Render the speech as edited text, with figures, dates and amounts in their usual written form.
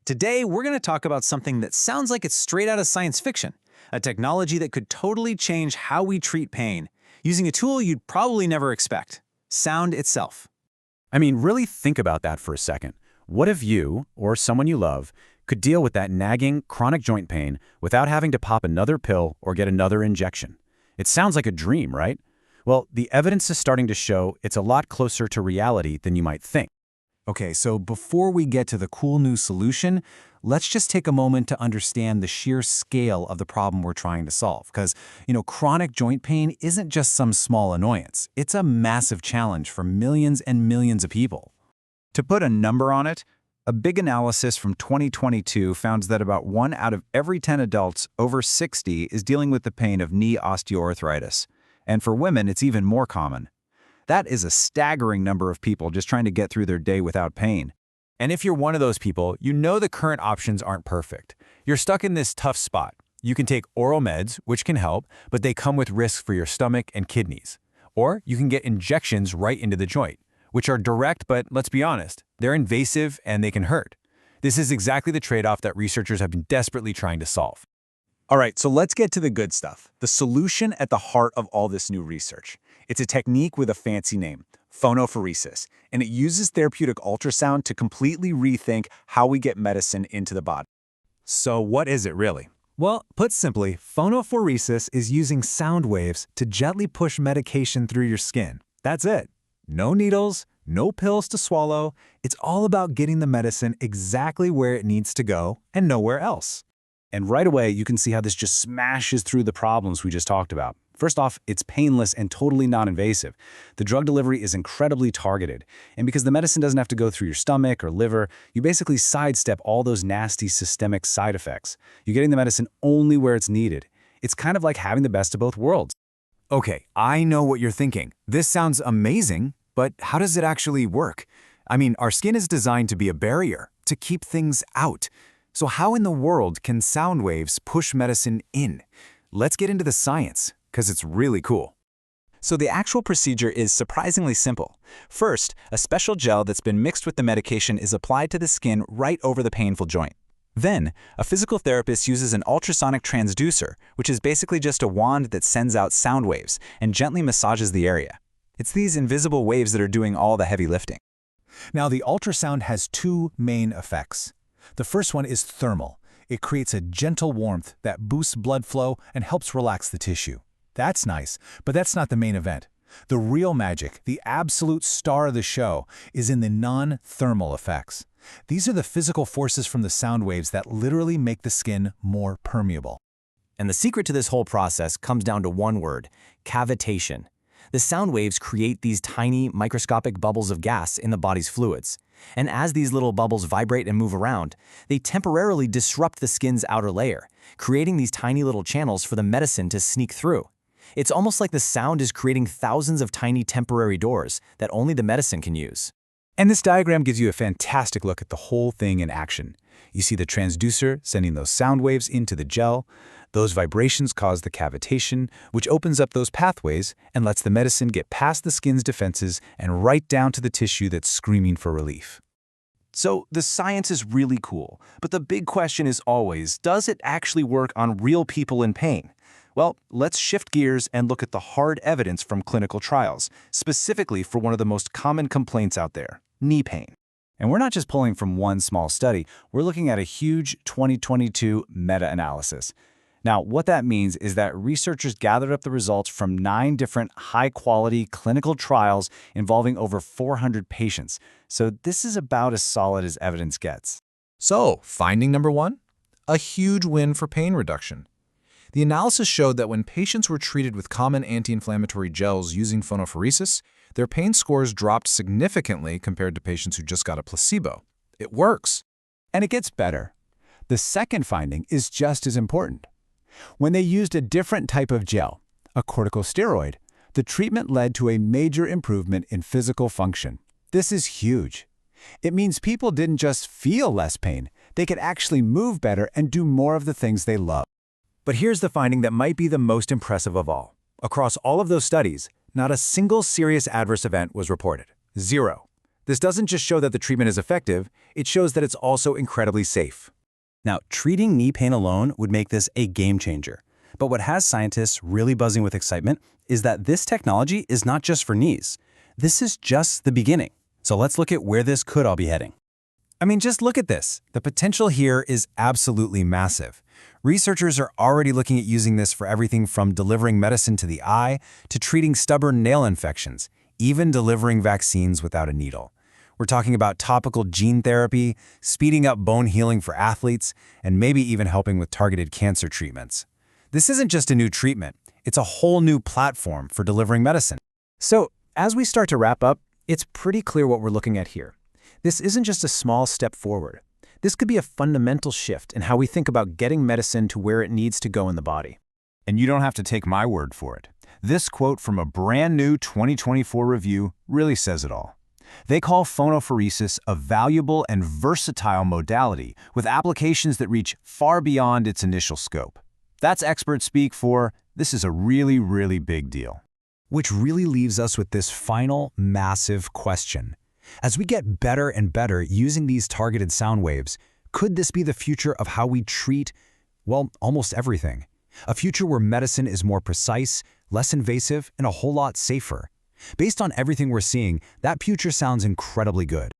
Today, we're going to talk about something that sounds like it's straight out of science fiction, a technology that could totally change how we treat pain, using a tool you'd probably never expect: sound itself. I mean, really think about that for a second. What if you, or someone you love, could deal with that nagging, chronic joint pain without having to pop another pill or get another injection? It sounds like a dream, right? Well, the evidence is starting to show it's a lot closer to reality than you might think. Okay, so before we get to the cool new solution, let's just take a moment to understand the sheer scale of the problem we're trying to solve. Because, chronic joint pain isn't just some small annoyance. It's a massive challenge for millions and millions of people. To put a number on it, a big analysis from 2022 found that about 1 out of every 10 adults over 60 is dealing with the pain of knee osteoarthritis. And for women, it's even more common. That is a staggering number of people just trying to get through their day without pain. And if you're one of those people, you know the current options aren't perfect. You're stuck in this tough spot. You can take oral meds, which can help, but they come with risks for your stomach and kidneys. Or you can get injections right into the joint, which are direct, but let's be honest, they're invasive and they can hurt. This is exactly the trade-off that researchers have been desperately trying to solve. All right, so let's get to the good stuff, the solution at the heart of all this new research. It's a technique with a fancy name, phonophoresis, and it uses therapeutic ultrasound to completely rethink how we get medicine into the body. So what is it really? Well, put simply, phonophoresis is using sound waves to gently push medication through your skin. That's it. No needles, no pills to swallow. It's all about getting the medicine exactly where it needs to go and nowhere else. And right away, you can see how this just smashes through the problems we just talked about. First off, it's painless and totally non-invasive. The drug delivery is incredibly targeted. And because the medicine doesn't have to go through your stomach or liver, you basically sidestep all those nasty systemic side effects. You're getting the medicine only where it's needed. It's kind of like having the best of both worlds. Okay, I know what you're thinking. This sounds amazing, but how does it actually work? I mean, our skin is designed to be a barrier, to keep things out. So how in the world can sound waves push medicine in? Let's get into the science, because it's really cool. So the actual procedure is surprisingly simple. First, a special gel that's been mixed with the medication is applied to the skin right over the painful joint. Then, a physical therapist uses an ultrasonic transducer, which is basically just a wand that sends out sound waves and gently massages the area. It's these invisible waves that are doing all the heavy lifting. Now, the ultrasound has two main effects. The first one is thermal. It creates a gentle warmth that boosts blood flow and helps relax the tissue. That's nice, but that's not the main event. The real magic, the absolute star of the show, is in the non-thermal effects. These are the physical forces from the sound waves that literally make the skin more permeable. And the secret to this whole process comes down to one word: cavitation. The sound waves create these tiny, microscopic bubbles of gas in the body's fluids. And as these little bubbles vibrate and move around, they temporarily disrupt the skin's outer layer, creating these tiny little channels for the medicine to sneak through. It's almost like the sound is creating thousands of tiny temporary doors that only the medicine can use. And this diagram gives you a fantastic look at the whole thing in action. You see the transducer sending those sound waves into the gel. Those vibrations cause the cavitation, which opens up those pathways and lets the medicine get past the skin's defenses and right down to the tissue that's screaming for relief. So the science is really cool, but the big question is always, does it actually work on real people in pain? Well, let's shift gears and look at the hard evidence from clinical trials, specifically for one of the most common complaints out there: knee pain. And we're not just pulling from one small study, we're looking at a huge 2022 meta-analysis. Now, what that means is that researchers gathered up the results from 9 different high-quality clinical trials involving over 400 patients. So this is about as solid as evidence gets. So, finding number 1? A huge win for pain reduction. The analysis showed that when patients were treated with common anti-inflammatory gels using phonophoresis, their pain scores dropped significantly compared to patients who just got a placebo. It works. And it gets better. The second finding is just as important. When they used a different type of gel, a corticosteroid, the treatment led to a major improvement in physical function. This is huge. It means people didn't just feel less pain, they could actually move better and do more of the things they love. But here's the finding that might be the most impressive of all. Across all of those studies, not a single serious adverse event was reported. 0. This doesn't just show that the treatment is effective, it shows that it's also incredibly safe. Now, treating knee pain alone would make this a game changer. But what has scientists really buzzing with excitement is that this technology is not just for knees. This is just the beginning. So let's look at where this could all be heading. I mean, just look at this. The potential here is absolutely massive. Researchers are already looking at using this for everything from delivering medicine to the eye to treating stubborn nail infections, even delivering vaccines without a needle. We're talking about topical gene therapy, speeding up bone healing for athletes, and maybe even helping with targeted cancer treatments. This isn't just a new treatment, it's a whole new platform for delivering medicine. So, as we start to wrap up, it's pretty clear what we're looking at here. This isn't just a small step forward. This could be a fundamental shift in how we think about getting medicine to where it needs to go in the body. And you don't have to take my word for it. This quote from a brand new 2024 review really says it all. They call phonophoresis a valuable and versatile modality with applications that reach far beyond its initial scope. That's expert speak for, this is a really, really big deal. Which really leaves us with this final massive question. As we get better and better using these targeted sound waves, could this be the future of how we treat, well, almost everything? A future where medicine is more precise, less invasive, and a whole lot safer. Based on everything we're seeing, that future sounds incredibly good.